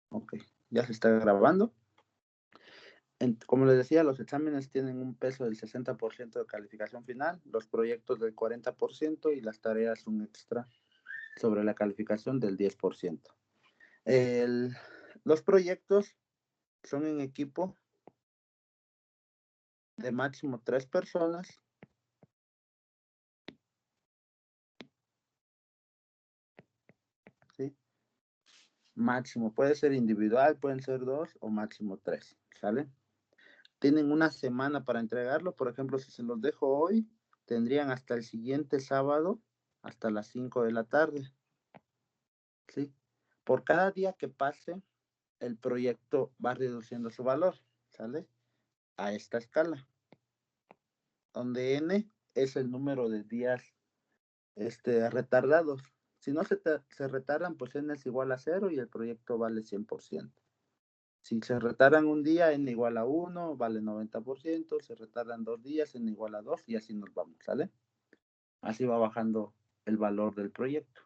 Ok, ya se está grabando. Como les decía, los exámenes tienen un peso del 60% de calificación final, los proyectos del 40% y las tareas un extra sobre la calificación del 10%. Los proyectos son en equipo de máximo 3 personas. ¿Sí? Máximo, puede ser individual, pueden ser 2 o máximo 3, ¿sale? Tienen una semana para entregarlo, por ejemplo, si se los dejo hoy, tendrían hasta el siguiente sábado, hasta las 5 de la tarde, ¿sí? Por cada día que pase, el proyecto va reduciendo su valor, ¿sale? A esta escala, donde n es el número de días retardados. Si no se retardan, pues n es igual a 0 y el proyecto vale 100%. Si se retardan un día, n igual a 1, vale 90%. Se retardan 2 días, n igual a 2 y así nos vamos, ¿sale? Así va bajando el valor del proyecto.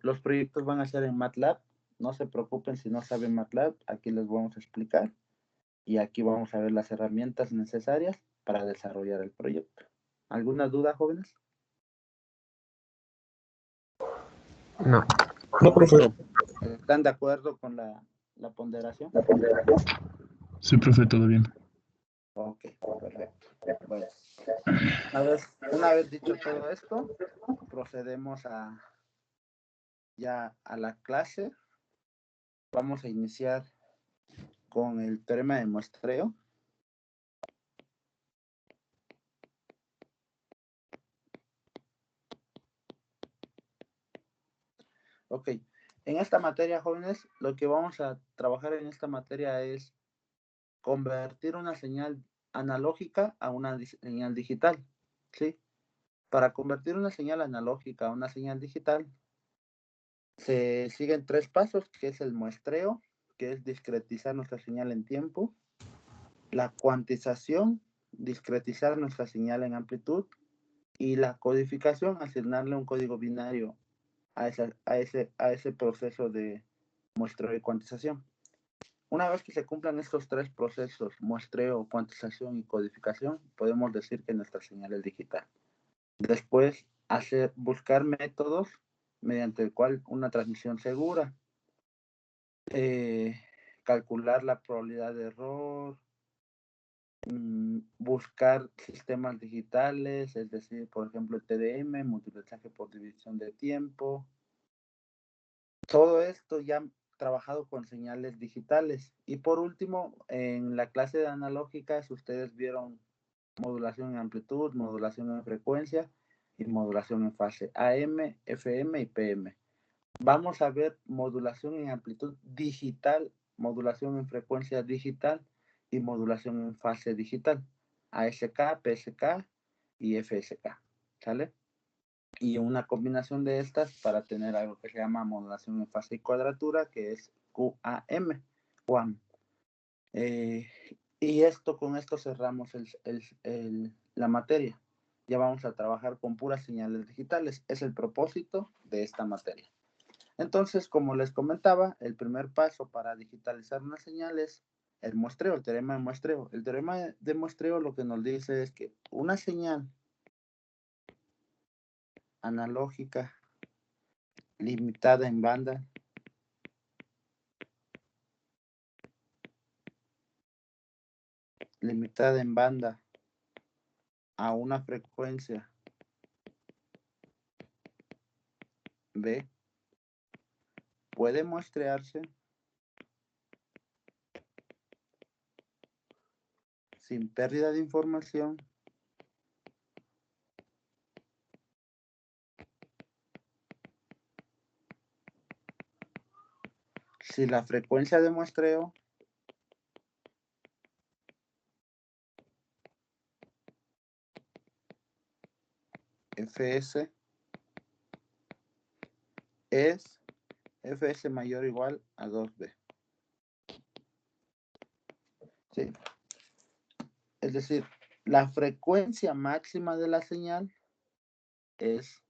Los proyectos van a ser en MATLAB. No se preocupen si no saben MATLAB. Aquí les vamos a explicar. Y aquí vamos a ver las herramientas necesarias para desarrollar el proyecto. ¿Alguna duda, jóvenes? No. No, profe. ¿Están de acuerdo con la ponderación? Sí, profe, todo bien. Ok, perfecto. Bueno, una vez dicho todo esto, procedemos ya a la clase. Vamos a iniciar con el teorema de muestreo. Ok, en esta materia, jóvenes, lo que vamos a trabajar en esta materia es convertir una señal analógica a una señal digital, ¿sí? Para convertir una señal analógica a una señal digital, se siguen 3 pasos, que es el muestreo, que es discretizar nuestra señal en tiempo, la cuantización, discretizar nuestra señal en amplitud, y la codificación, asignarle un código binario a ese proceso de muestreo y cuantización. Una vez que se cumplan estos 3 procesos, muestreo, cuantización y codificación, podemos decir que nuestra señal es digital. Después, buscar métodos mediante el cual una transmisión segura, calcular la probabilidad de error, buscar sistemas digitales, es decir, por ejemplo, TDM, multiplicaje por división de tiempo. Todo esto ya trabajado con señales digitales. Y por último, en la clase de analógicas, ustedes vieron modulación en amplitud, modulación en frecuencia y modulación en fase AM, FM y PM. Vamos a ver modulación en amplitud digital, modulación en frecuencia digital y modulación en fase digital. ASK, PSK y FSK. ¿Sale? Y una combinación de estas para tener algo que se llama modulación en fase y cuadratura, que es QAM. Y con esto cerramos la materia. Ya vamos a trabajar con puras señales digitales. Es el propósito de esta materia. Entonces, como les comentaba, el primer paso para digitalizar una señal es el muestreo, el teorema de muestreo. El teorema de muestreo lo que nos dice es que una señal analógica limitada en banda a una frecuencia B puede muestrearse sin pérdida de información si la frecuencia de muestreo Fs es Fs mayor o igual a 2B. ¿Sí? Es decir, la frecuencia máxima de la señal es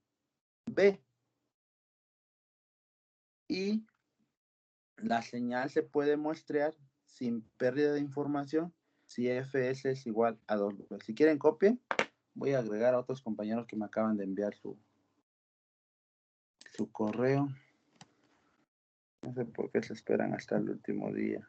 B y la señal se puede muestrear sin pérdida de información si fs es igual a 2b. Si quieren copien, voy a agregar a otros compañeros que me acaban de enviar su correo. No sé por qué se esperan hasta el último día.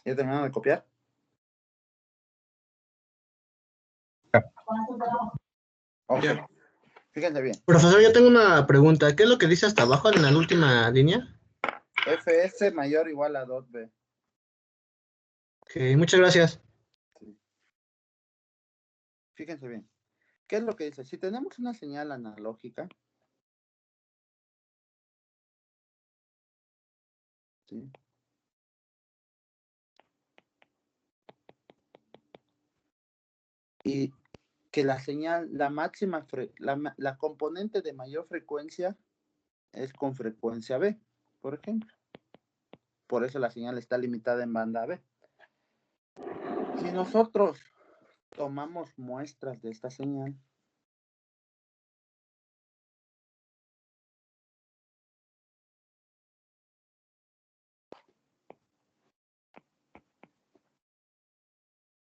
¿Ya terminaron de copiar? Ok. Ya. Fíjense bien. Profesor, yo tengo una pregunta. ¿Qué es lo que dice hasta abajo en la última línea? fs mayor o igual a 2b. Ok, muchas gracias. Sí. Fíjense bien. ¿Qué es lo que dice? Si tenemos una señal analógica, ¿sí? Y que la señal, la máxima, la componente de mayor frecuencia es con frecuencia B, por ejemplo. Por eso la señal está limitada en banda B. Si nosotros tomamos muestras de esta señal,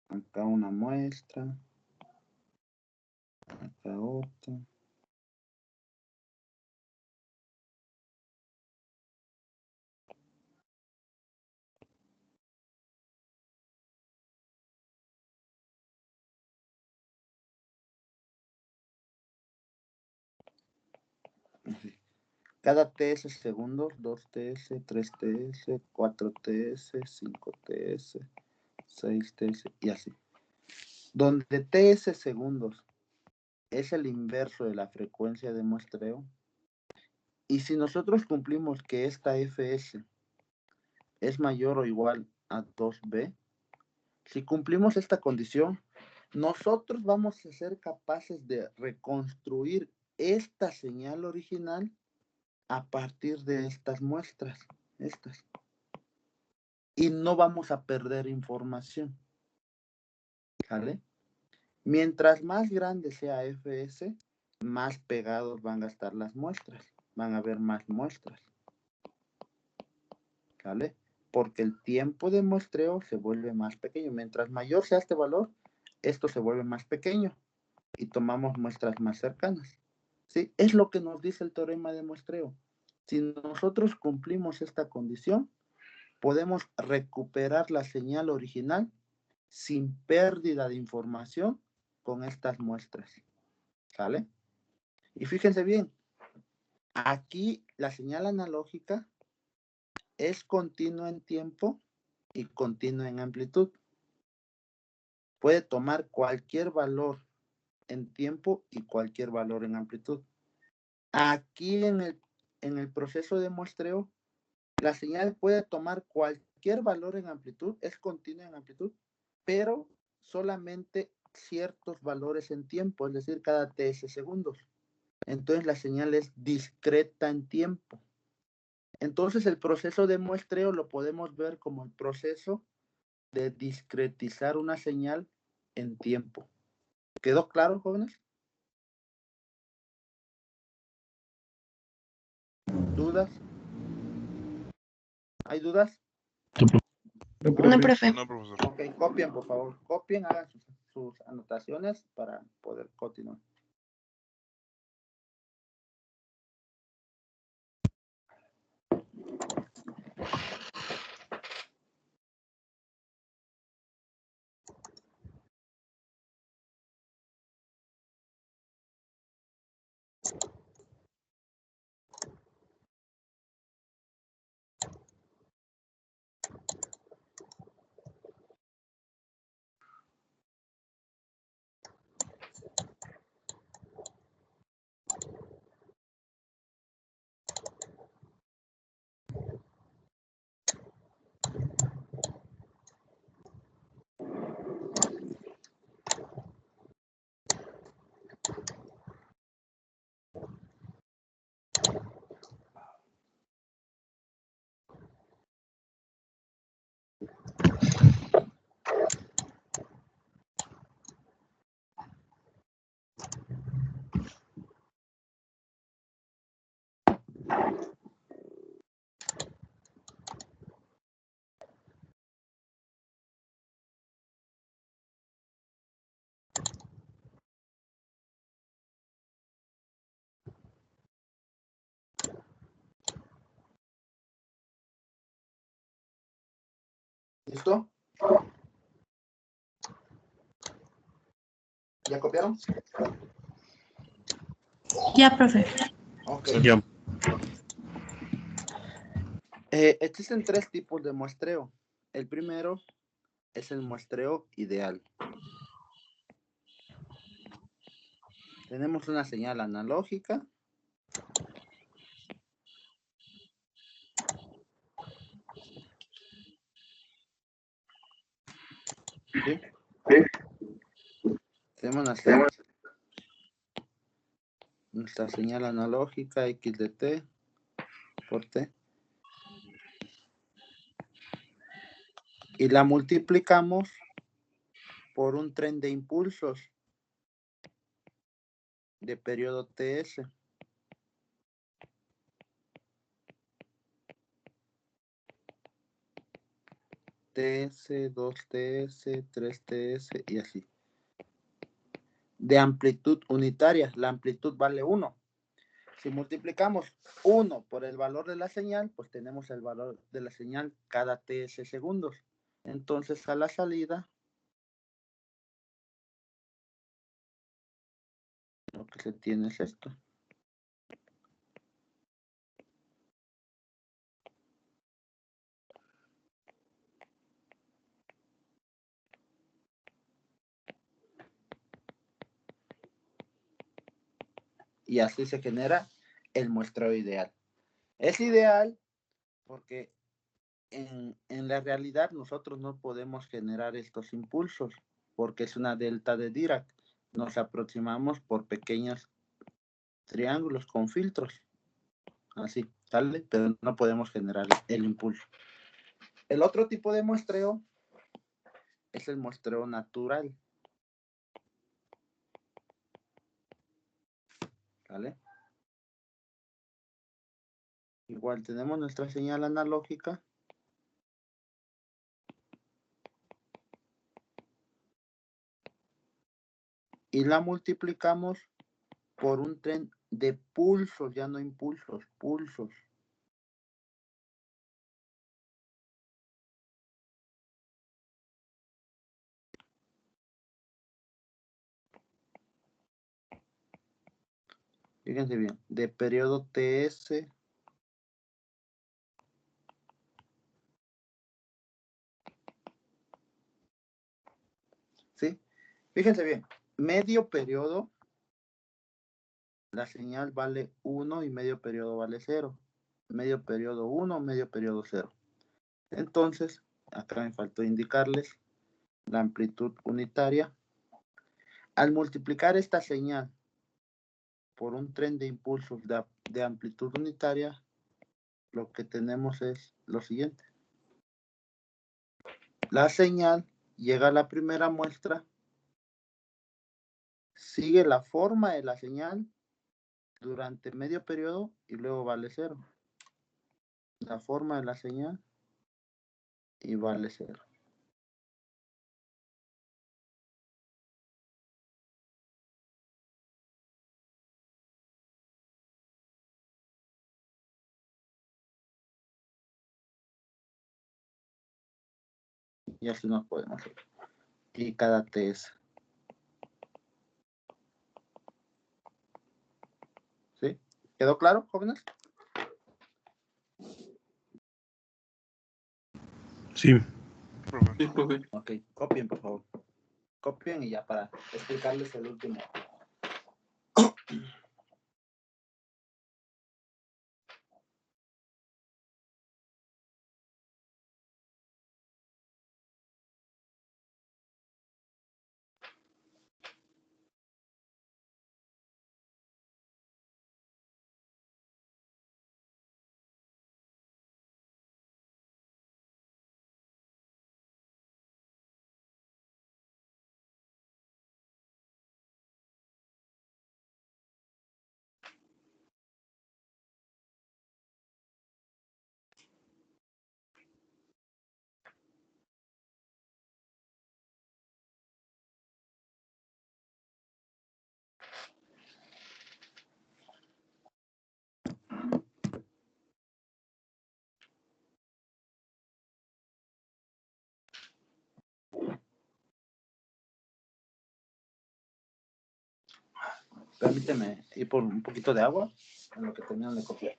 acá una muestra, acá otra. Cada TS segundos, 2 TS, 3 TS, 4 TS, 5 TS, 6 TS y así. Donde TS segundos es el inverso de la frecuencia de muestreo. Y si nosotros cumplimos que esta FS es mayor o igual a 2B, si cumplimos esta condición, nosotros vamos a ser capaces de reconstruir esta señal original a partir de estas muestras, estas. Y no vamos a perder información. ¿Sale? Mientras más grande sea FS, más pegados van a estar las muestras. Van a haber más muestras. ¿Sale? Porque el tiempo de muestreo se vuelve más pequeño. Mientras mayor sea este valor, esto se vuelve más pequeño y tomamos muestras más cercanas. ¿Sí? Es lo que nos dice el teorema de muestreo. Si nosotros cumplimos esta condición, podemos recuperar la señal original sin pérdida de información con estas muestras. ¿Sale? Y fíjense bien, aquí la señal analógica es continua en tiempo y continua en amplitud. Puede tomar cualquier valor en tiempo y cualquier valor en amplitud. Aquí en el proceso de muestreo, la señal puede tomar cualquier valor en amplitud, es continua en amplitud, pero solamente ciertos valores en tiempo, es decir, cada TS segundos. Entonces la señal es discreta en tiempo. Entonces el proceso de muestreo lo podemos ver como el proceso de discretizar una señal en tiempo. ¿Quedó claro, jóvenes? ¿Dudas? ¿Hay dudas? No, profe. No, profesor. Ok, copien, por favor. Copien, hagan sus anotaciones para poder continuar. ¿Listo? ¿Ya copiaron? Ya, profe. Ok. Ya. Existen 3 tipos de muestreo. El primero es el muestreo ideal. Tenemos una señal analógica. ¿Sí? Tenemos nuestra señal analógica X de T por T. Y la multiplicamos por un tren de impulsos de periodo TS. TS, 2TS, 3TS y así. De amplitud unitaria. La amplitud vale 1. Si multiplicamos 1 por el valor de la señal, pues tenemos el valor de la señal cada TS segundos. Entonces, a la salida, lo que se tiene es esto. Y así se genera el muestreo ideal. Es ideal porque en la realidad nosotros no podemos generar estos impulsos porque es una delta de Dirac. Nos aproximamos por pequeños triángulos con filtros. Así, ¿sale? Pero no podemos generar el impulso. El otro tipo de muestreo es el muestreo natural. ¿Vale? Igual tenemos nuestra señal analógica. Y la multiplicamos por un tren de pulsos, ya no impulsos, pulsos. Fíjense bien, de periodo TS. ¿Sí? Fíjense bien, medio periodo, la señal vale 1 y medio periodo vale 0. Medio periodo 1, medio periodo 0. Entonces, acá me faltó indicarles la amplitud unitaria. Al multiplicar esta señal por un tren de impulsos de amplitud unitaria, lo que tenemos es lo siguiente. La señal llega a la primera muestra, sigue la forma de la señal durante medio periodo y luego vale 0. La forma de la señal y vale 0. Y así nos podemos hacer. Y cada TS. ¿Sí? ¿Quedó claro, jóvenes? Sí. Sí, profe. Ok, copien, por favor. Copien y ya para explicarles el último. Permíteme ir por un poquito de agua en lo que terminan de copiar.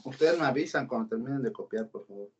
Ustedes me avisan cuando terminen de copiar, por favor.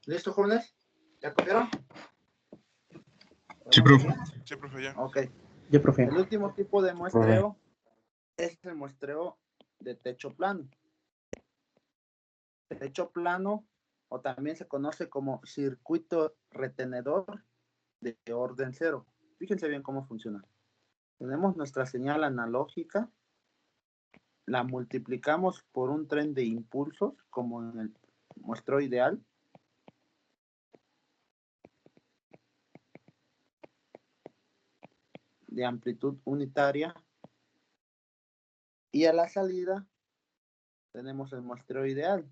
¿Listo, jóvenes? ¿Ya copiaron? Sí, profe. Sí, profe, ya. Ok. Ya, profe. El último tipo de muestreo es el muestreo de techo plano. Techo plano, o también se conoce como circuito retenedor de orden cero. Fíjense bien cómo funciona. Tenemos nuestra señal analógica, la multiplicamos por un tren de impulsos, como en el muestreo ideal. De amplitud unitaria. Y a la salida tenemos el muestreo ideal.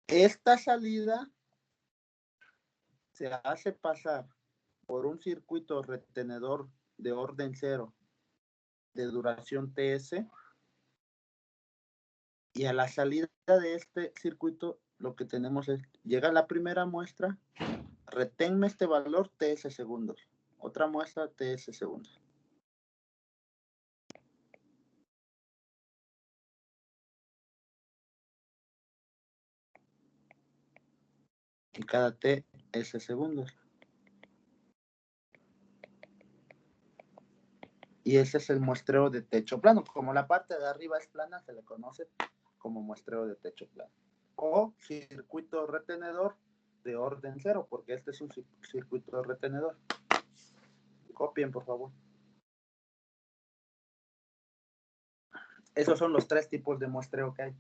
Esta salida se hace pasar por un circuito retenedor de orden cero de duración TS, y a la salida de este circuito lo que tenemos es, llega la primera muestra, reténme este valor TS segundos, otra muestra TS segundos. Y cada TS segundos. Y ese es el muestreo de techo plano. Como la parte de arriba es plana, se le conoce como muestreo de techo plano. O circuito retenedor de orden cero, porque este es un circuito retenedor. Copien, por favor. Esos son los tres tipos de muestreo que hay.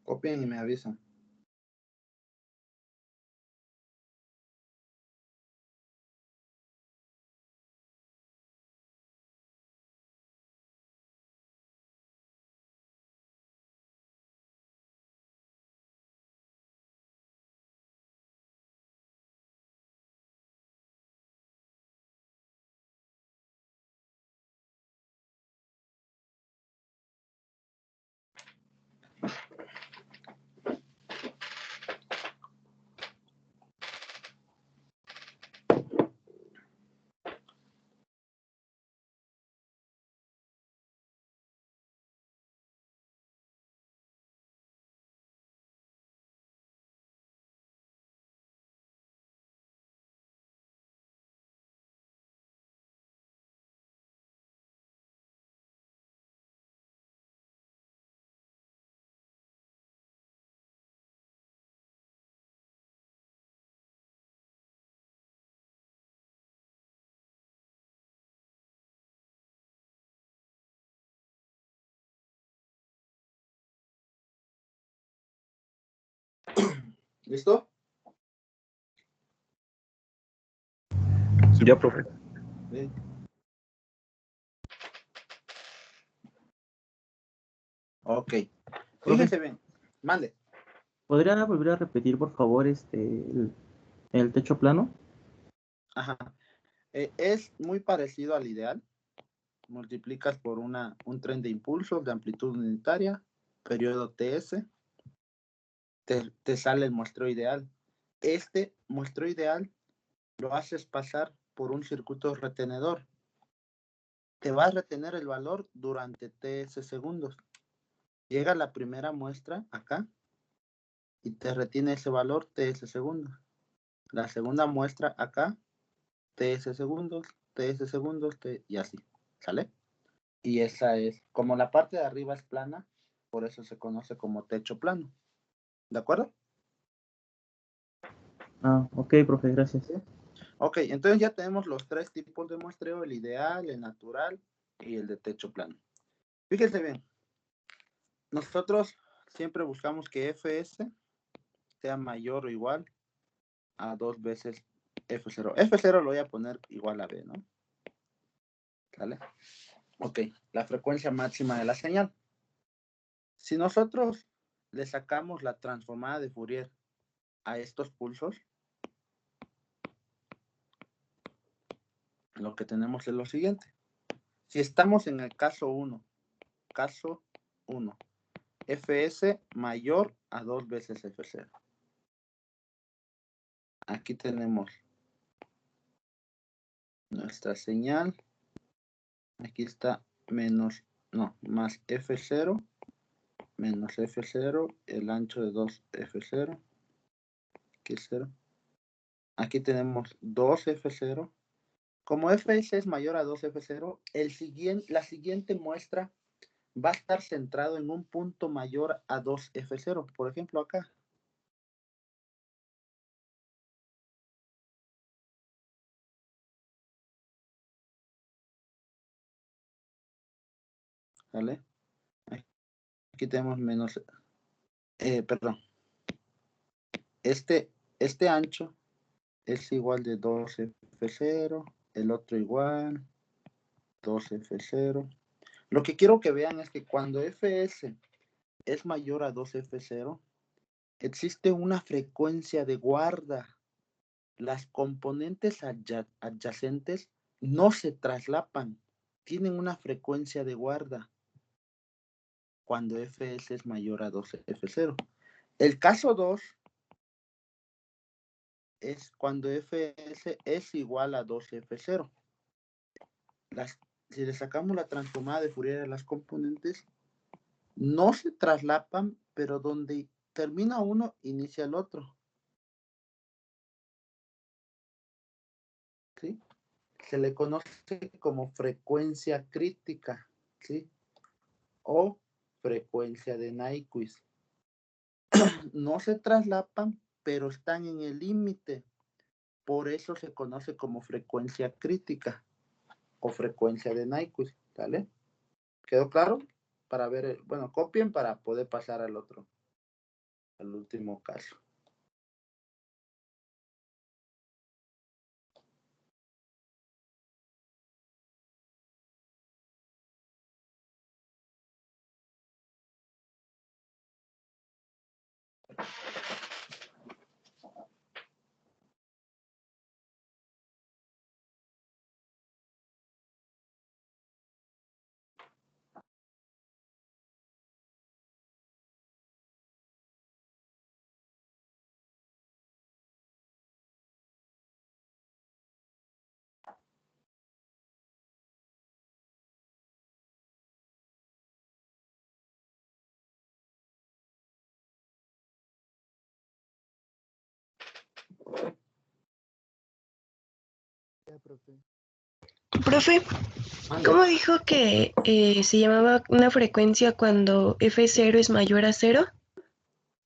Copien y me avisan. ¿Listo? Ya, profe. Sí. Ok. Fíjense bien. Mande. ¿Podría volver a repetir, por favor, el techo plano? Ajá. Es muy parecido al ideal. Multiplicas por un tren de impulsos de amplitud unitaria, periodo TS, te sale el muestreo ideal. Este muestreo ideal lo haces pasar por un circuito retenedor. Te va a retener el valor durante TS segundos. Llega la primera muestra acá y te retiene ese valor TS segundos. La segunda muestra acá, TS segundos, y así, ¿sale? Y esa es, como la parte de arriba es plana, por eso se conoce como techo plano. ¿De acuerdo? Ah, ok, profe, gracias. ¿Sí? Ok, entonces ya tenemos los tres tipos de muestreo, el ideal, el natural y el de techo plano. Fíjense bien, nosotros siempre buscamos que Fs sea mayor o igual a 2 veces F0. F0 lo voy a poner igual a B, ¿no? ¿Sale? Ok, la frecuencia máxima de la señal. Si nosotros le sacamos la transformada de Fourier a estos pulsos, lo que tenemos es lo siguiente. Si estamos en el caso 1, Fs mayor a 2 veces F0. Aquí tenemos nuestra señal. Aquí está más F0 menos F0, el ancho de 2 F0. Aquí es 0. Aquí tenemos 2 F0. Como Fs es mayor a 2 F0, la siguiente muestra va a estar centrado en un punto mayor a 2 F0. Por ejemplo, acá. ¿Vale? Aquí tenemos menos, perdón. Este ancho es igual de 2 F0, el otro igual, 2 F0. Lo que quiero que vean es que cuando Fs es mayor a 2 F0, existe una frecuencia de guarda. Las componentes adyacentes no se traslapan, tienen una frecuencia de guarda cuando Fs es mayor a 2 F0. El caso 2 es cuando Fs es igual a 2 F0. Si le sacamos la transformada de Fourier a las componentes, no se traslapan, pero donde termina uno, inicia el otro. ¿Sí? Se le conoce como frecuencia crítica, ¿sí? O frecuencia de Nyquist. No se traslapan, pero están en el límite. Por eso se conoce como frecuencia crítica o frecuencia de Nyquist, ¿vale? ¿Quedó claro? Para ver, bueno, copien para poder pasar al último caso. Profe, ¿cómo dijo que se llamaba una frecuencia cuando F0 es mayor a 0?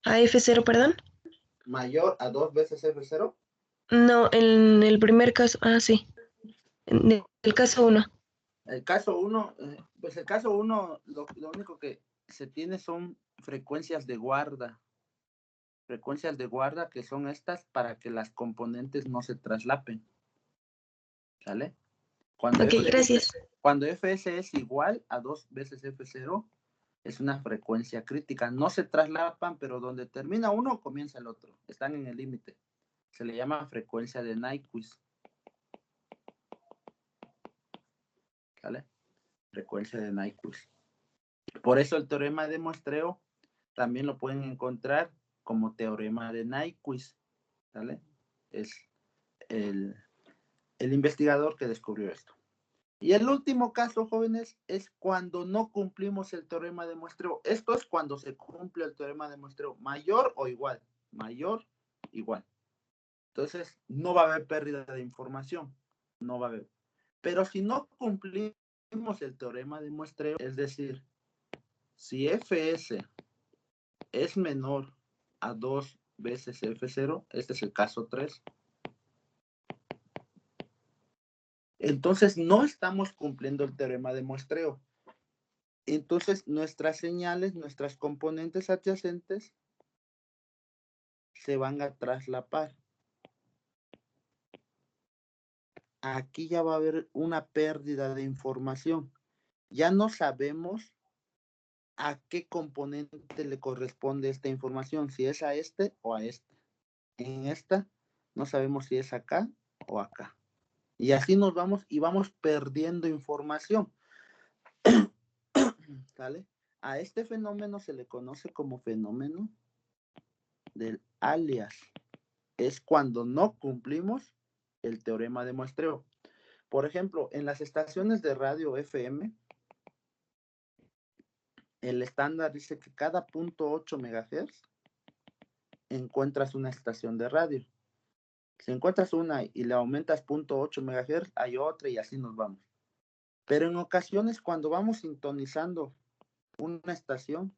A F0, perdón. Mayor a 2 veces F0. No, en el primer caso, sí. En el caso 1. El caso 1, pues el caso 1, lo único que se tiene son frecuencias de guarda. frecuencias de guarda, que son estas, para que las componentes no se traslapen. ¿Sale? Cuando Ok, gracias. Cuando Fs es igual a 2 veces F0, es una frecuencia crítica. No se traslapan, pero donde termina uno, comienza el otro. Están en el límite. Se le llama frecuencia de Nyquist. ¿Sale? Frecuencia de Nyquist. Por eso el teorema de muestreo también lo pueden encontrar como teorema de Nyquist. ¿Sale? Es el investigador que descubrió esto. Y el último caso, jóvenes, es cuando no cumplimos el teorema de muestreo. Esto es cuando se cumple el teorema de muestreo, mayor o igual, mayor, igual. Entonces, no va a haber pérdida de información, no va a haber. Pero si no cumplimos el teorema de muestreo, es decir, si Fs es menor a 2 veces F0, este es el caso 3, entonces no estamos cumpliendo el teorema de muestreo. Entonces, nuestras señales, nuestras componentes adyacentes se van a traslapar. Aquí ya va a haber una pérdida de información. Ya no sabemos a qué componente le corresponde esta información, si es a este o a este. En esta no sabemos si es acá o acá. Y así nos vamos y vamos perdiendo información. ¿Sale? A este fenómeno se le conoce como fenómeno del alias. Es cuando no cumplimos el teorema de muestreo. Por ejemplo, en las estaciones de radio FM, el estándar dice que cada 0.8 MHz encuentras una estación de radio. Si encuentras una y le aumentas 0.8 MHz, hay otra y así nos vamos. Pero en ocasiones cuando vamos sintonizando una estación,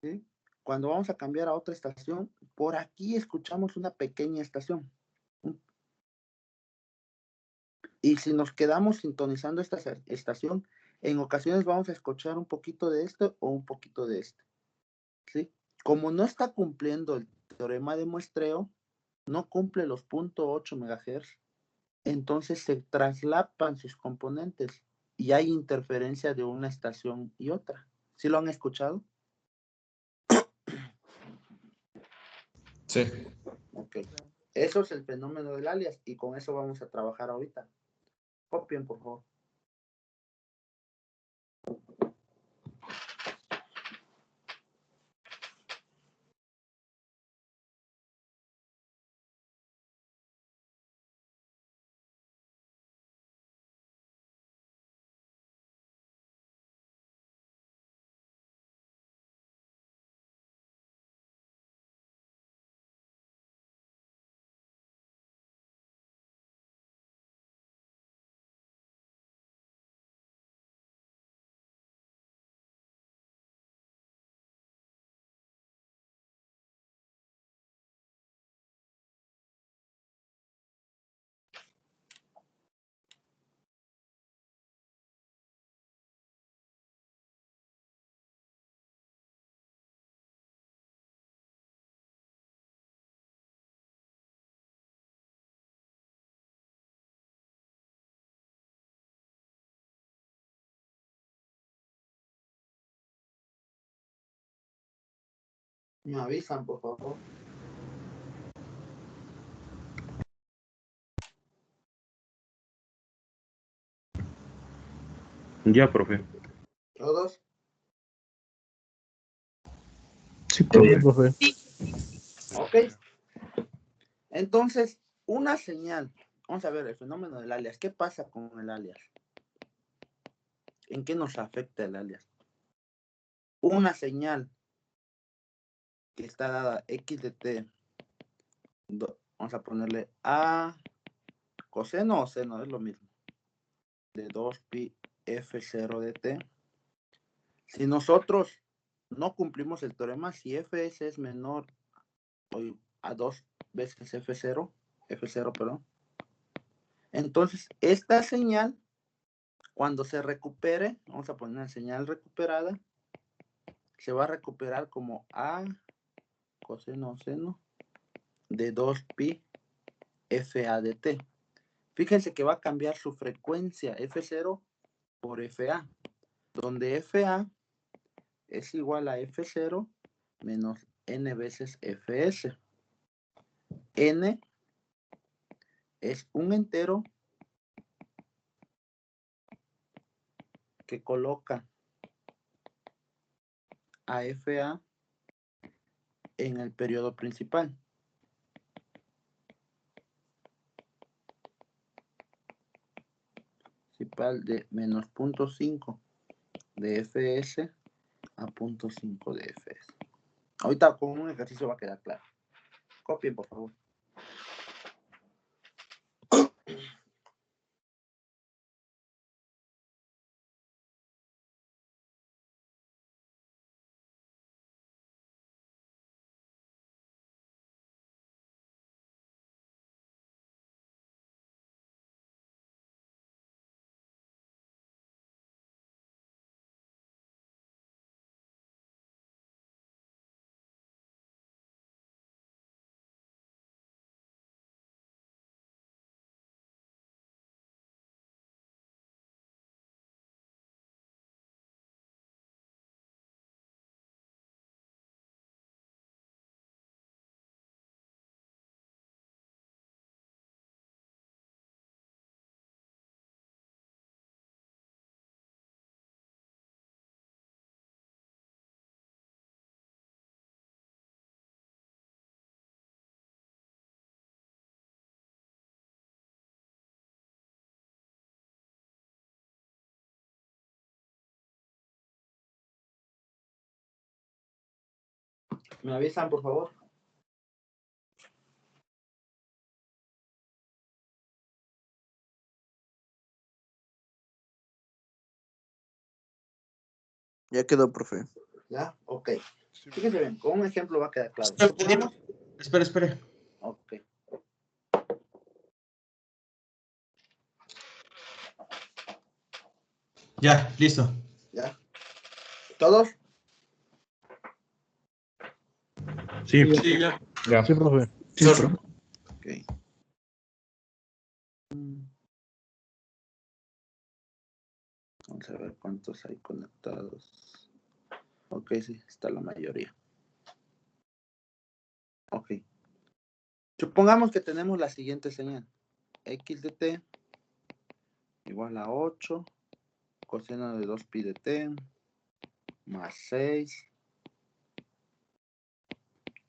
¿sí? Cuando vamos a cambiar a otra estación, por aquí escuchamos una pequeña estación. Y si nos quedamos sintonizando esta estación, en ocasiones vamos a escuchar un poquito de esto o un poquito de esto. ¿Sí? Como no está cumpliendo el teorema de muestreo, no cumple los 0.8 MHz, entonces se traslapan sus componentes y hay interferencia de una estación y otra. ¿Sí lo han escuchado? Sí. Ok. Eso es el fenómeno del alias y con eso vamos a trabajar ahorita. Copien, por favor. Me avisan, por favor. Ya, profe. ¿Todos? Sí, profe. Ok. Entonces, una señal. Vamos a ver el fenómeno del alias. ¿Qué pasa con el alias? ¿En qué nos afecta el alias? Una señal que está dada x de t. Vamos a ponerle a coseno o seno, es lo mismo. De 2pi f0 de t. Si nosotros no cumplimos el teorema, si fs es menor a 2 veces f0, perdón, entonces esta señal, cuando se recupere, vamos a poner una señal recuperada, se va a recuperar como A coseno seno de 2pi FA de t. Fíjense que va a cambiar su frecuencia F0 por FA, donde FA es igual a F0 menos n veces Fs. N es un entero que coloca a FA en el periodo principal. Principal de menos 0.5 de Fs a 0.5 de Fs. Ahorita con un ejercicio va a quedar claro. Copien, por favor. ¿Me avisan, por favor? Ya quedó, profe. ¿Ya? Ok. Fíjense bien, con un ejemplo va a quedar claro. Espera. Ok. Ya, listo. ¿Ya? ¿Todos? Sí, Sí, ya. ya. Sí, profe. Sí, profe. Ok. Vamos a ver cuántos hay conectados. Ok, sí, está la mayoría. Ok. Supongamos que tenemos la siguiente señal. X de t igual a 8 coseno de 2pi de t más 6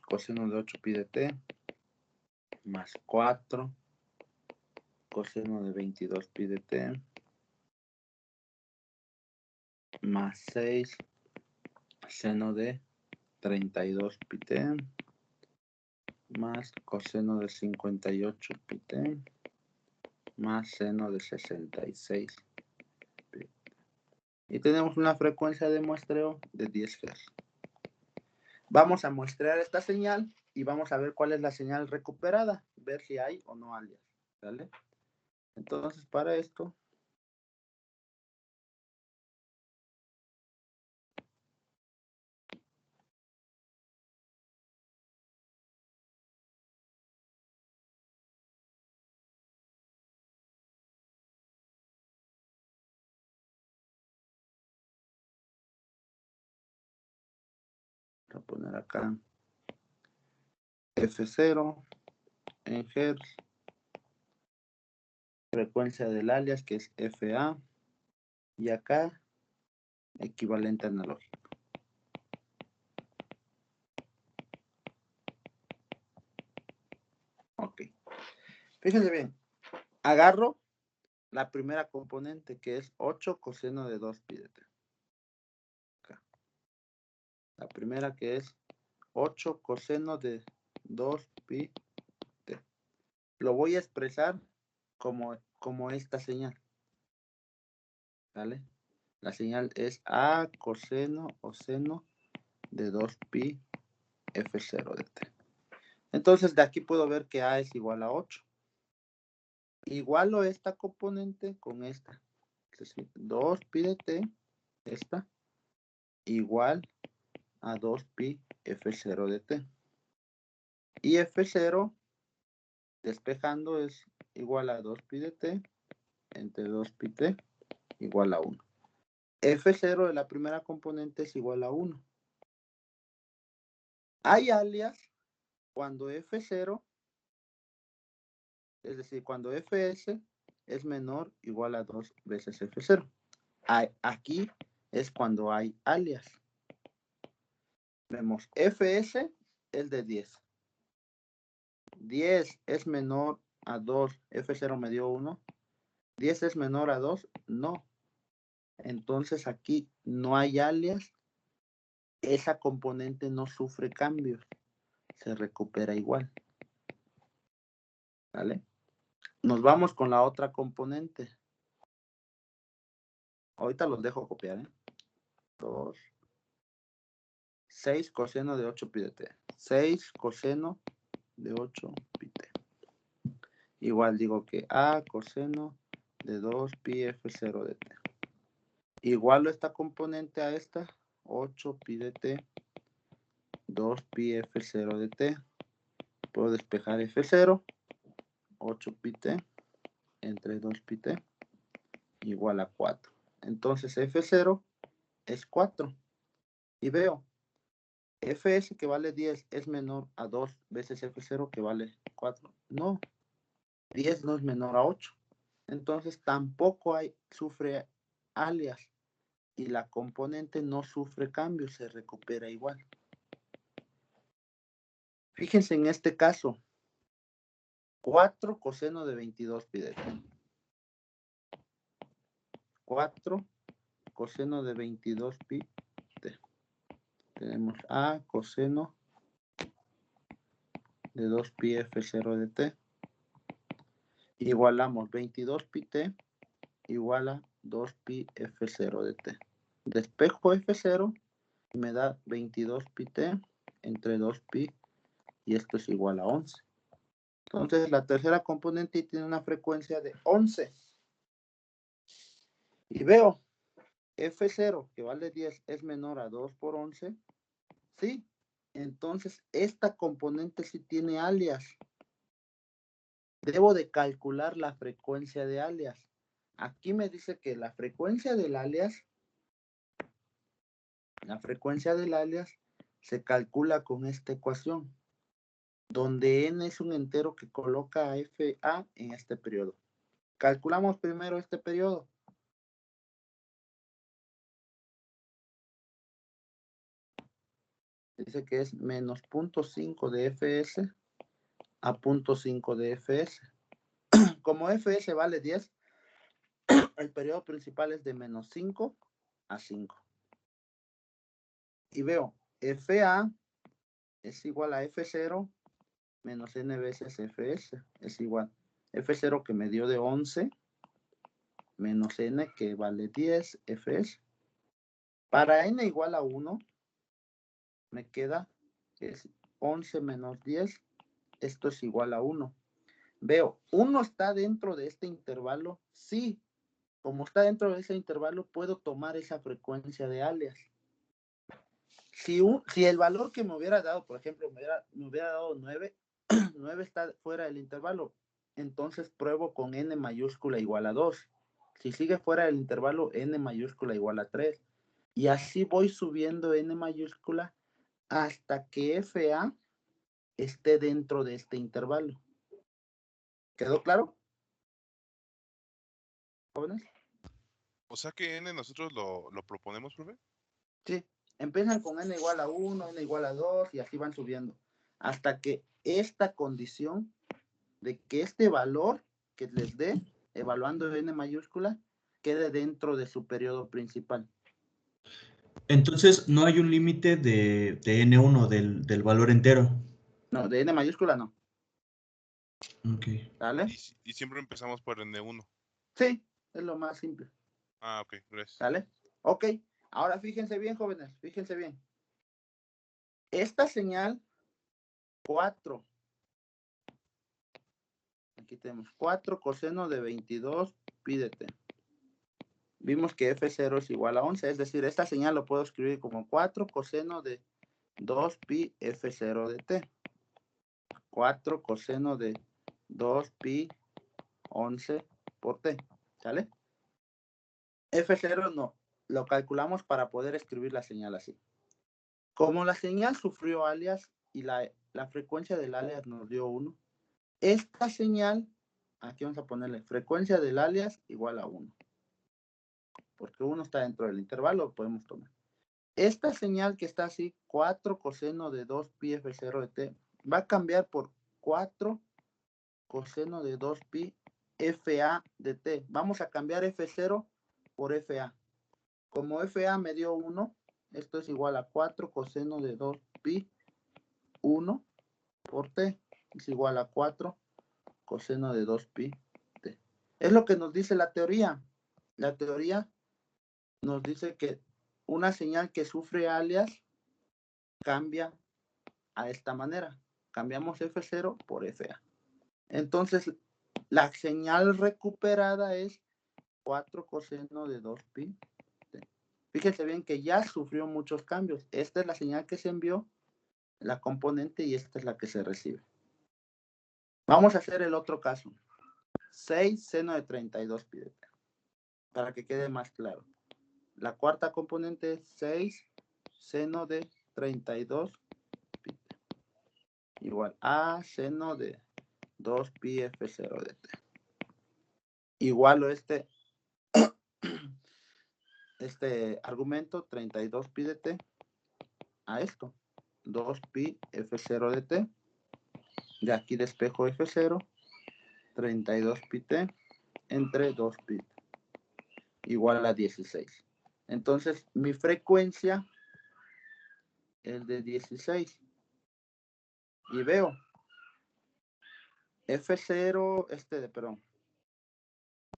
coseno de 8pi de t más 4 coseno de 22pi de t más 6 seno de 32pi t más coseno de 58pi t más seno de 66. Y tenemos una frecuencia de muestreo de 10 Hz. Vamos a muestrear esta señal y vamos a ver cuál es la señal recuperada, ver si hay o no alias, ¿vale? Entonces, para esto, voy a poner acá F0 en Hz, frecuencia del alias que es FA, y acá equivalente analógico. Ok. Fíjense bien, agarro la primera componente que es 8 coseno de 2pi de t. Acá. La primera que es 8 coseno de 2pi t. Lo voy a expresar como esta señal. ¿Vale? La señal es A coseno o seno de 2pi F0 de t. Entonces de aquí puedo ver que A es igual a 8. Igualo esta componente con esta. Es decir, 2pi de t, esta, igual a 2pi F0 de t. Y F0, despejando, es igual a 2pi de t entre 2pi t igual a 1. F0 de la primera componente es igual a 1. Hay alias cuando F0, es decir, cuando Fs es menor o igual a 2 veces F0. Aquí es cuando hay alias. Vemos, Fs es de 10. 10 es menor a 2, F0 me dio 1. 10 es menor a 2, no. Entonces aquí no hay alias. Esa componente no sufre cambios. Se recupera igual. ¿Vale? Nos vamos con la otra componente. Ahorita los dejo copiar, ¿eh? 2. 6 coseno de 8 pi de t. 6 coseno de 8 pi t. Igual digo que A coseno de 2 pi F0 de t. Igualo esta componente a esta. 8 pi de t. 2 pi F0 de t. Puedo despejar F0. 8 pi t entre 2 pi t igual a 4. Entonces F0 es 4. Y veo, Fs que vale 10 es menor a 2 veces F0 que vale 4. No, 10 no es menor a 8. Entonces tampoco sufre alias. Y la componente no sufre cambios, se recupera igual. Fíjense en este caso. 4 coseno de 22 pi de t. 4 coseno de 22 pi t. Tenemos A coseno de 2 pi F0 de t. Igualamos 22 pi t igual a 2 pi F0 de t. Despejo F0 y me da 22 pi t entre 2 pi y esto es igual a 11. Entonces la tercera componente tiene una frecuencia de 11. Y veo F0 que vale 10 es menor a 2 por 11. Sí, entonces esta componente sí tiene alias. Debo de calcular la frecuencia de alias. Aquí me dice que la frecuencia del alias se calcula con esta ecuación, donde n es un entero que coloca a FA en este periodo. Calculamos primero este periodo. Dice que es menos 0.5 de Fs a 0.5 de Fs. Como Fs vale 10, el periodo principal es de menos 5 a 5. Y veo, Fa es igual a F0 menos n veces Fs. Es igual F0 que me dio de 11 menos n que vale 10 Fs. Para n igual a 1, me queda que es 11 menos 10. Esto es igual a 1. Veo, ¿1 está dentro de este intervalo? Sí. Como está dentro de ese intervalo, puedo tomar esa frecuencia de alias. Si el valor que me hubiera dado, por ejemplo, me hubiera dado 9, 9 está fuera del intervalo, entonces pruebo con n mayúscula igual a 2. Si sigue fuera del intervalo, n mayúscula igual a 3. Y así voy subiendo n mayúscula hasta que FA esté dentro de este intervalo. ¿Quedó claro, jóvenes? O sea que n nosotros lo proponemos, profe. Sí, empiezan con n igual a 1, n igual a 2 y así van subiendo. Hasta que esta condición de que este valor que les dé, evaluando n mayúscula, quede dentro de su periodo principal. Entonces, no hay un límite de N1 del valor entero. No, de n mayúscula no. Ok. ¿Sale? Y siempre empezamos por n1. Sí, es lo más simple. Ah, ok, gracias. ¿Sale? Ok, ahora fíjense bien, jóvenes, fíjense bien. Esta señal 4. Aquí tenemos 4 coseno de 22 pi de t. Vimos que F0 es igual a 11, es decir, esta señal lo puedo escribir como 4 coseno de 2pi F0 de t. 4 coseno de 2pi 11 por t. ¿Sale? F0 no, lo calculamos para poder escribir la señal así. Como la señal sufrió alias y la frecuencia del alias nos dio 1, esta señal, aquí vamos a ponerle frecuencia del alias igual a 1. Porque 1 está dentro del intervalo, lo podemos tomar. Esta señal que está así, 4 coseno de 2pi F0 de t, va a cambiar por 4 coseno de 2pi FA de t. Vamos a cambiar F0 por FA. Como FA me dio 1, esto es igual a 4 coseno de 2pi 1 por t. Es igual a 4 coseno de 2pi t. Es lo que nos dice la teoría. La teoría nos dice que una señal que sufre alias cambia a esta manera. Cambiamos F0 por FA. Entonces, la señal recuperada es 4 coseno de 2pi. Fíjense bien que ya sufrió muchos cambios. Esta es la señal que se envió, la componente, y esta es la que se recibe. Vamos a hacer el otro caso. 6 seno de 32 pi de t. Para que quede más claro. La cuarta componente es 6 seno de 32 pi t. Igual a seno de 2 pi F0 de t. Igualo este argumento 32 pi de t a esto. 2 pi F0 de t. De aquí despejo F0. 32 pi t entre 2 pi t. Igual a 16. Entonces, mi frecuencia es de 16. Y veo F0,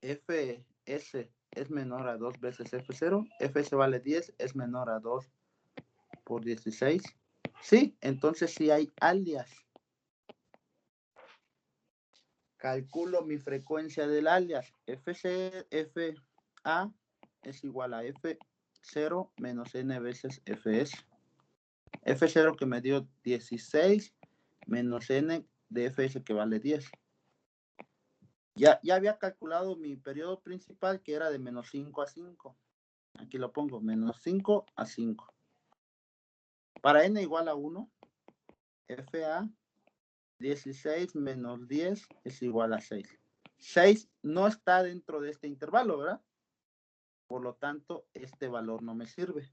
Fs es menor a 2 veces F0. Fs vale 10, es menor a 2 por 16. Sí, entonces sí hay alias. Calculo mi frecuencia del alias. FA es igual a F0 menos n veces Fs. F0 que me dio 16 menos n de Fs que vale 10. Ya había calculado mi periodo principal que era de menos 5 a 5. Aquí lo pongo, menos 5 a 5. Para n igual a 1, FA 16 menos 10 es igual a 6. 6 no está dentro de este intervalo, ¿verdad? Por lo tanto, este valor no me sirve.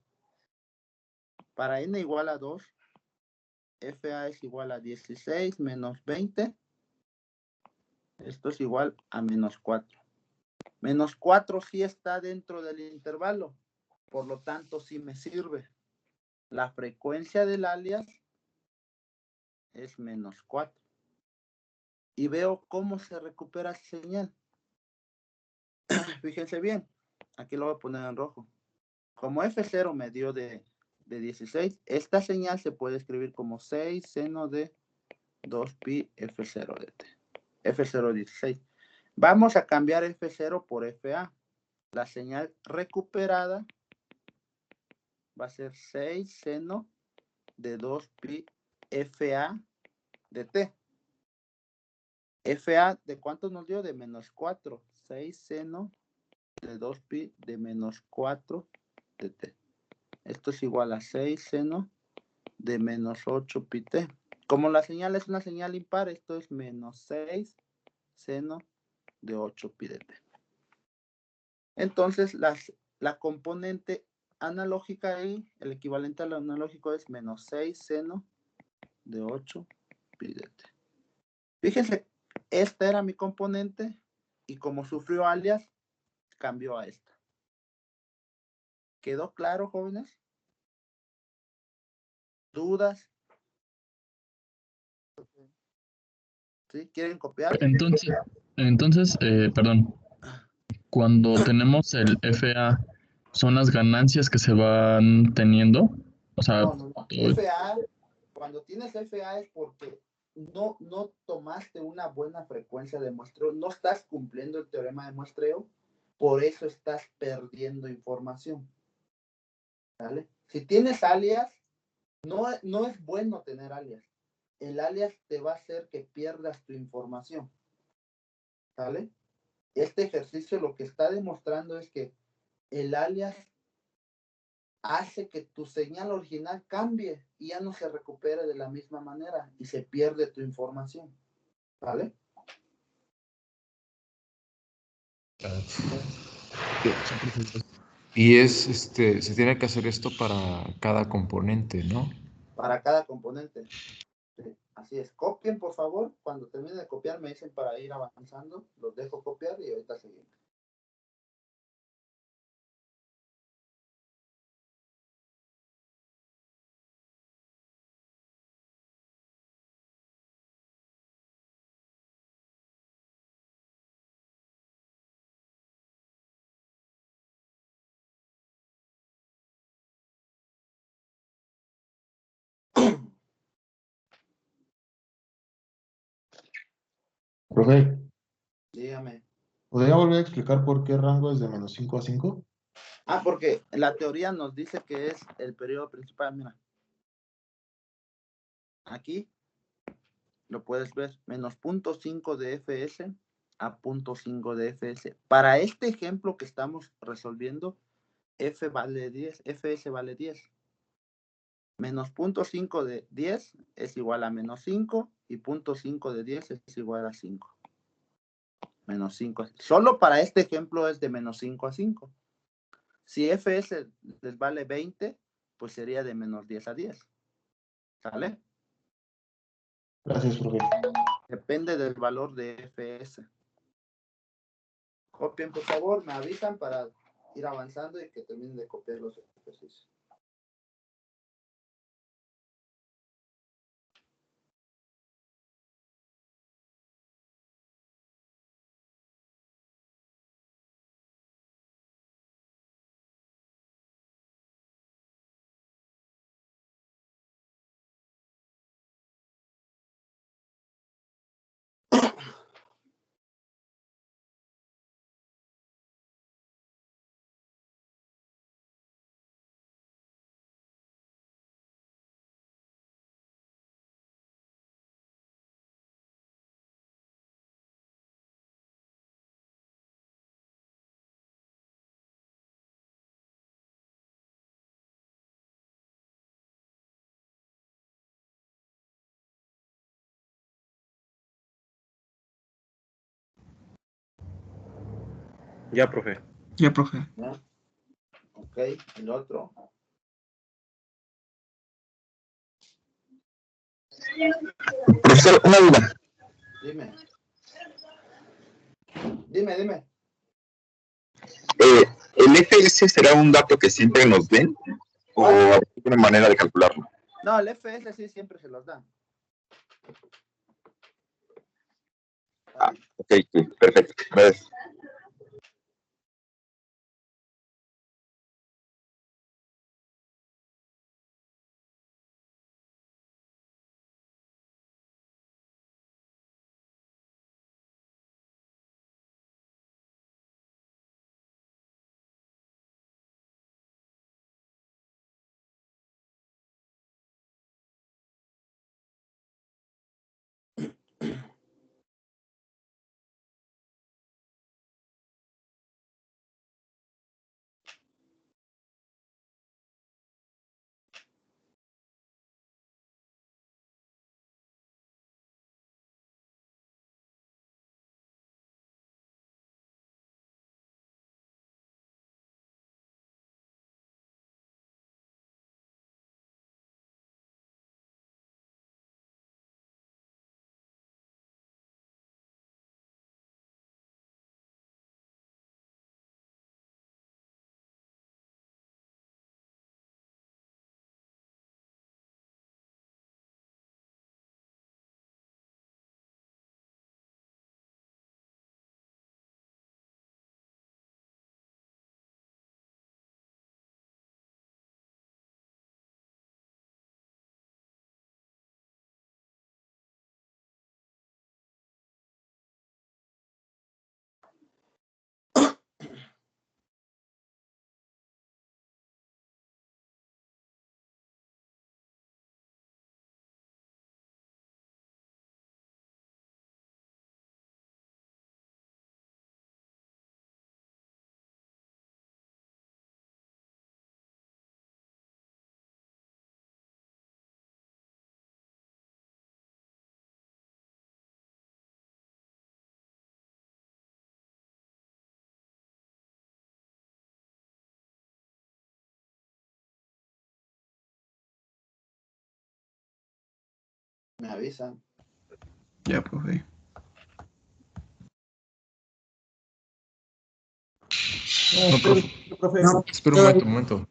Para n igual a 2, FA es igual a 16 menos 20. Esto es igual a menos 4. Menos 4 sí está dentro del intervalo. Por lo tanto, sí me sirve. La frecuencia del alias es menos 4. Y veo cómo se recupera esa señal. Fíjense bien. Aquí lo voy a poner en rojo. Como F0 me dio de 16, esta señal se puede escribir como 6 seno de 2pi F0 de t. F0 16. Vamos a cambiar F0 por FA. La señal recuperada va a ser 6 seno de 2pi FA de t. FA, ¿de cuánto nos dio? De menos 4. 6 seno de 2pi de menos 4 de t. Esto es igual a 6 seno de menos 8 pi t. Como la señal es una señal impar, esto es menos 6 seno de 8 pi de t. Entonces, la componente analógica ahí, el equivalente al analógico es menos 6 seno de 8 pi de t. Fíjense, esta era mi componente y como sufrió alias, cambió a esta. ¿Quedó claro, jóvenes? ¿Dudas? ¿Sí? ¿Quieren copiar? Entonces, perdón, cuando tenemos el FA, ¿son las ganancias que se van teniendo? O sea, No. FA, cuando tienes FA es porque no tomaste una buena frecuencia de muestreo, no estás cumpliendo el teorema de muestreo, por eso estás perdiendo información. ¿Vale? Si tienes alias, No es bueno tener alias. El alias te va a hacer que pierdas tu información. ¿Sale? Este ejercicio lo que está demostrando es que el alias hace que tu señal original cambie y ya no se recupere de la misma manera y se pierde tu información. ¿Vale? Y se tiene que hacer esto para cada componente, ¿no? Para cada componente. Sí, así es. Copien, por favor. Cuando termine de copiar, me dicen para ir avanzando. Los dejo copiar y ahorita seguimos. Profe, Dígame. ¿podría volver a explicar por qué rango es de -5 a 5? Porque la teoría nos dice que es el periodo principal. Mira. Aquí lo puedes ver. Menos 0.5 de FS a 0.5 de FS. Para este ejemplo que estamos resolviendo, F vale 10, FS vale 10. Menos 0.5 de 10 es igual a menos 5 y 0.5 de 10 es igual a 5. Menos 5. Solo para este ejemplo es de menos 5 a 5. Si FS les vale 20, pues sería de menos 10 a 10. ¿Sale? Gracias, profe. Depende del valor de FS. Copien, por favor, me avisan para ir avanzando y que terminen de copiar los ejercicios. Ya, profe. Ya, profe. ¿Ya? Ok, el otro. Profesor, una duda. Dime. Dime. ¿El FS será un dato que siempre nos den o hay una manera de calcularlo? No, el FS sí siempre se los dan. Ok, sí, perfecto. Gracias. Me avisan. Ya, profe. No, profe. No, espera un momento.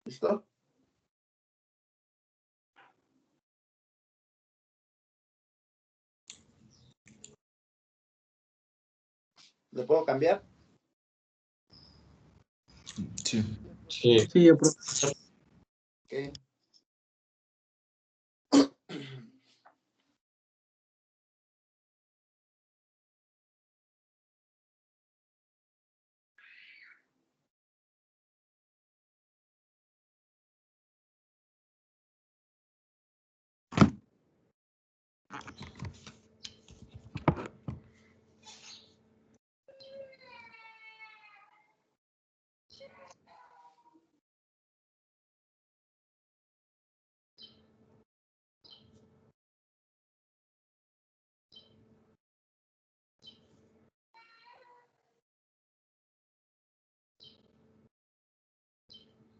¿Listo? ¿Le puedo cambiar? Sí. Sí, profe. Ok.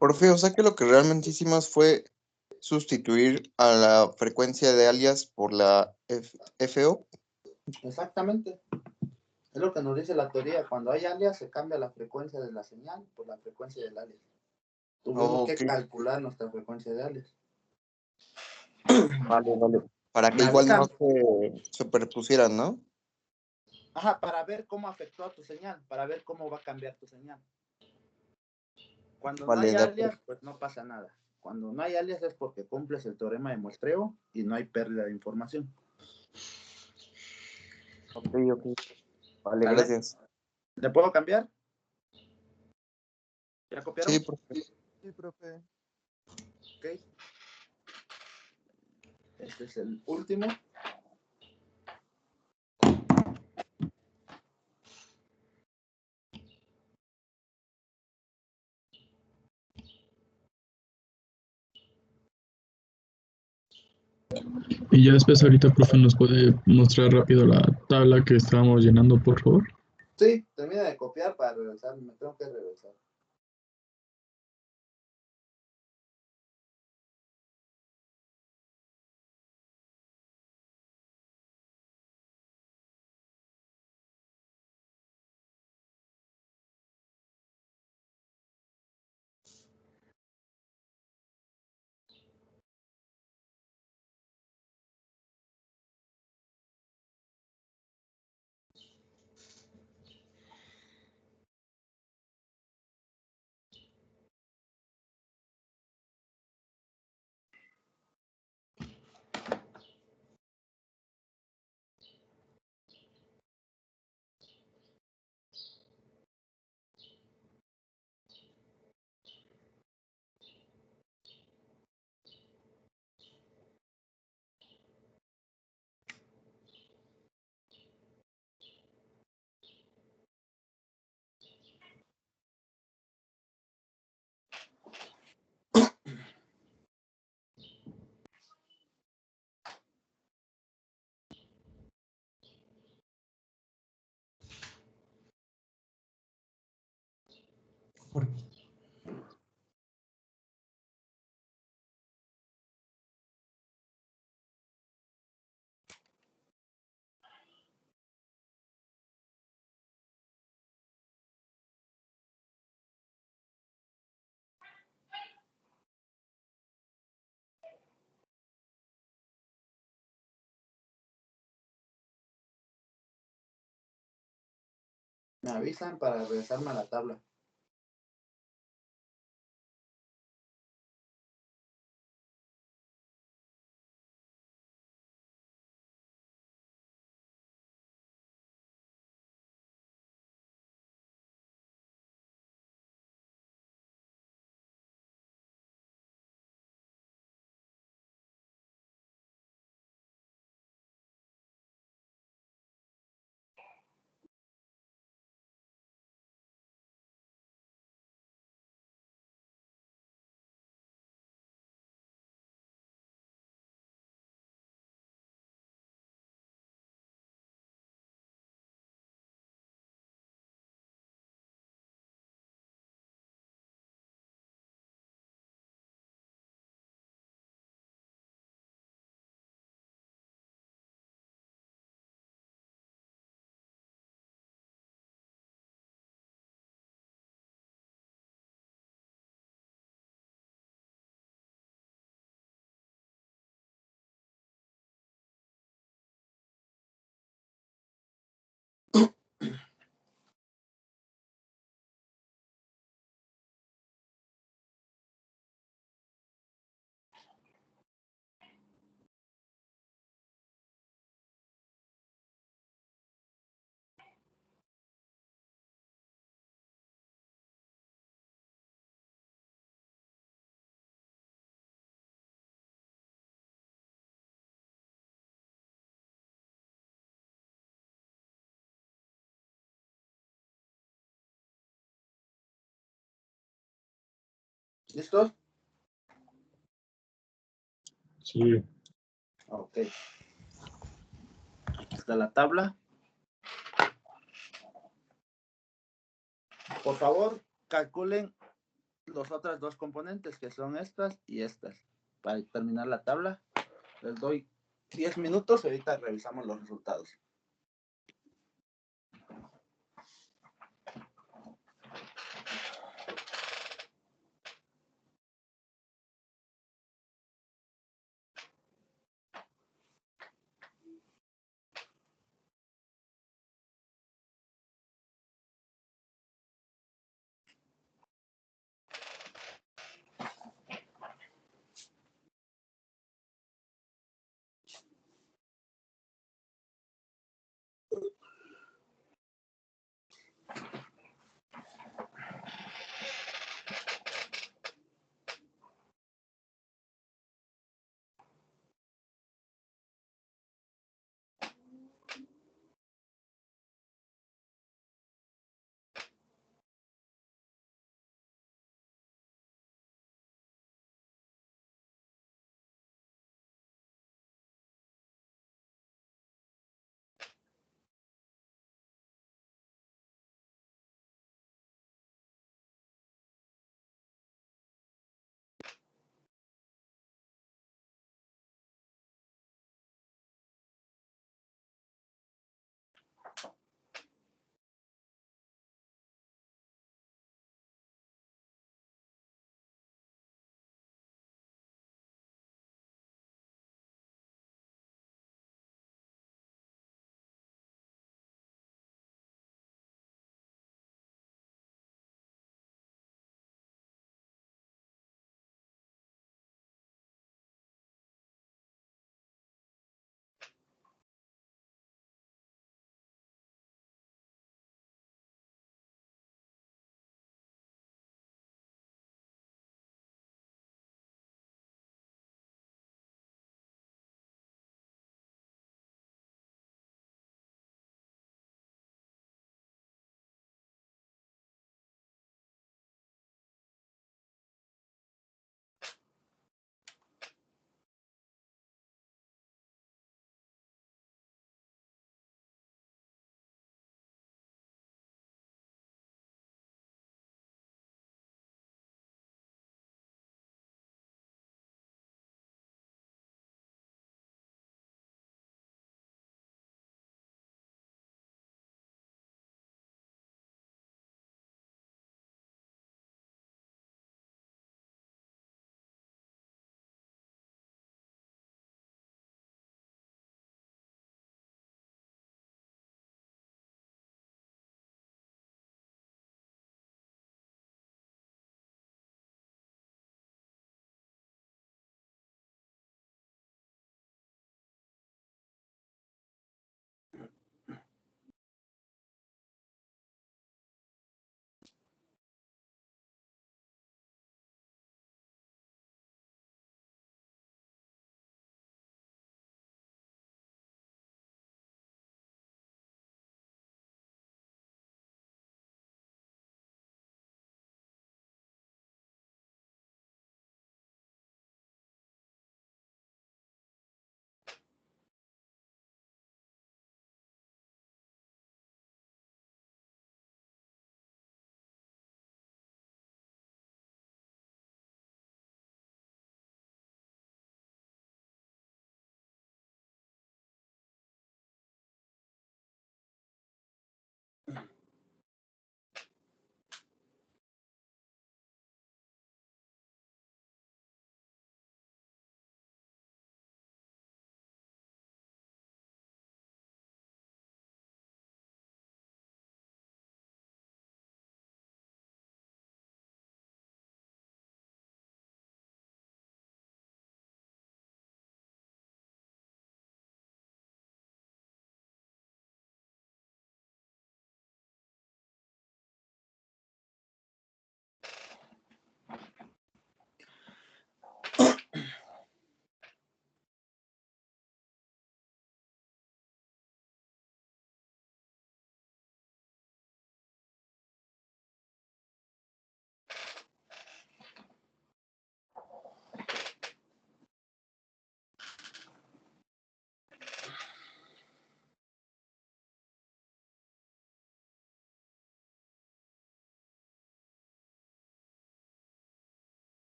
Profe, o sea que lo que realmente hicimos fue sustituir a la frecuencia de alias por la FO. Exactamente. Es lo que nos dice la teoría. Cuando hay alias, se cambia la frecuencia de la señal por la frecuencia del alias. Tuvimos que calcular nuestra frecuencia de alias. Vale, vale. Para que Me igual no avisan. se superpusieran, ¿no? Ajá, para ver cómo afectó a tu señal, para ver cómo va a cambiar tu señal. Cuando no hay Vale, de acuerdo. alias, pues no pasa nada. Cuando no hay alias es porque cumples el teorema de muestreo y no hay pérdida de información. Ok. Vale, ¿Vale? gracias. ¿Le puedo cambiar? ¿Ya copiaron? Sí, profe. Sí, profe. Ok. Este es el último. Y ya después ahorita, profe, nos puede mostrar rápido la tabla que estábamos llenando, por favor. Sí, termina de copiar para regresar. Me tengo que regresar. Me avisan para regresarme a la tabla. ¿Listos? Sí. Ok. Aquí está la tabla. Por favor, calculen los otras dos componentes, que son estas y estas. Para terminar la tabla, les doy 10 minutos y ahorita revisamos los resultados.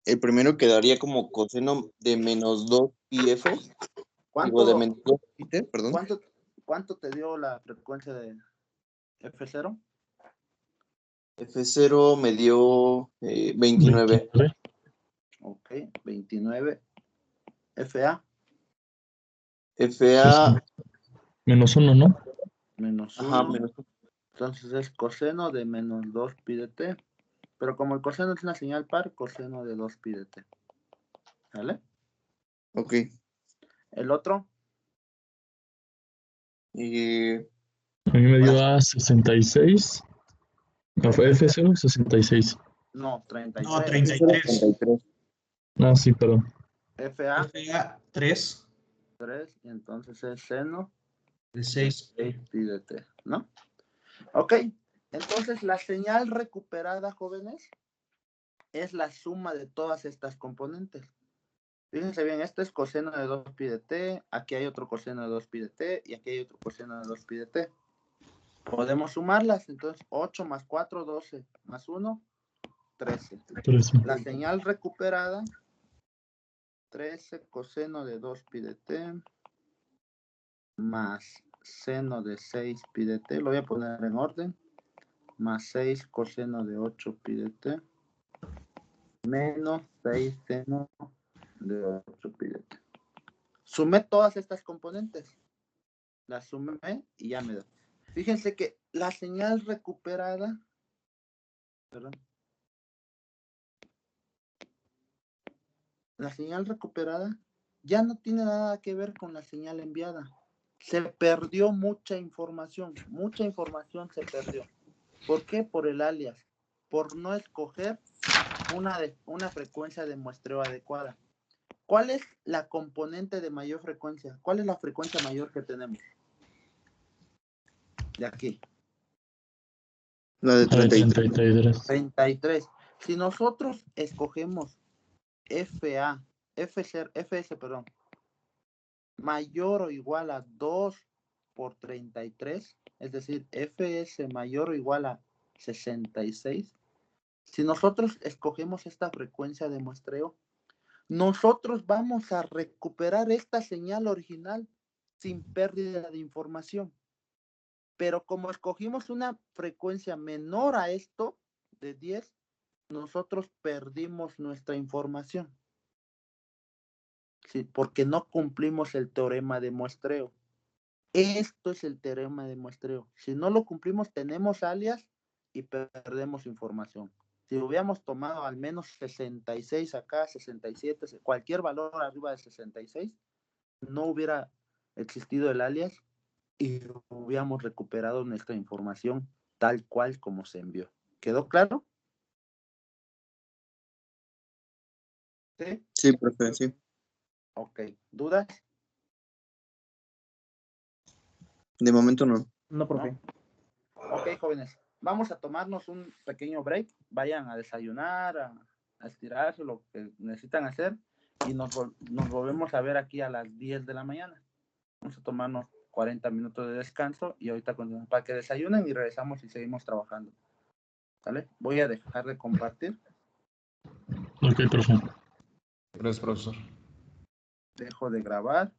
el primero quedaría como coseno de menos 2 pi f. Digo, de menos 2 pi t, perdón. ¿Cuánto te dio la frecuencia de F0? F0 me dio 29. Ok, 29. FA. FA. Menos 1, ¿no? Menos 1. Ajá, menos 1. Entonces es coseno de menos 2 pi de t. Pero como el coseno es una señal par, coseno de 2 pi de t. ¿Vale? Ok. ¿El otro? Y... A mí me dio a 66. No, fue F0, 66. No, 33. No, 33. Ah, sí, perdón. FA. FA 3. 3, y entonces es seno De 6. pi de t, ¿no? Ok, entonces la señal recuperada, jóvenes, es la suma de todas estas componentes. Fíjense bien, este es coseno de 2 pi de t, aquí hay otro coseno de 2 pi de t, y aquí hay otro coseno de 2 pi de t. Podemos sumarlas, entonces 8 más 4, 12, más 1, 13. La señal recuperada, 13 coseno de 2 pi de t, más seno de 6 pi de t, lo voy a poner en orden, más 6 coseno de 8 pi de t, menos 6 seno de 8 pi de t. Sumé todas estas componentes, las sumé y ya me da. Fíjense que la señal recuperada, perdón, la señal recuperada ya no tiene nada que ver con la señal enviada. Se perdió mucha información se perdió. ¿Por qué? Por el alias, por no escoger una frecuencia de muestreo adecuada. ¿Cuál es la componente de mayor frecuencia? ¿Cuál es la frecuencia mayor que tenemos? De aquí. La de 33. 33. Si nosotros escogemos FS, perdón, mayor o igual a 2 por 33, es decir, FS mayor o igual a 66, si nosotros escogemos esta frecuencia de muestreo, nosotros vamos a recuperar esta señal original sin pérdida de información. Pero como escogimos una frecuencia menor a esto, de 10, nosotros perdimos nuestra información. ¿Sí? Porque no cumplimos el teorema de muestreo. Esto es el teorema de muestreo. Si no lo cumplimos, tenemos alias y perdemos información. Si hubiéramos tomado al menos 66 acá, 67, cualquier valor arriba de 66, no hubiera existido el alias y hubiéramos recuperado nuestra información tal cual como se envió. ¿Quedó claro? ¿Sí? Sí, profe, sí. Ok. ¿Dudas? De momento no. No, profe. Ok, jóvenes. Vamos a tomarnos un pequeño break. Vayan a desayunar, a estirarse, lo que necesitan hacer. Y nos volvemos a ver aquí a las 10 de la mañana. Vamos a tomarnos 40 minutos de descanso y ahorita continuamos para que desayunen y regresamos y seguimos trabajando. ¿Vale? Voy a dejar de compartir. Ok, profe. Gracias, profesor. Dejo de grabar.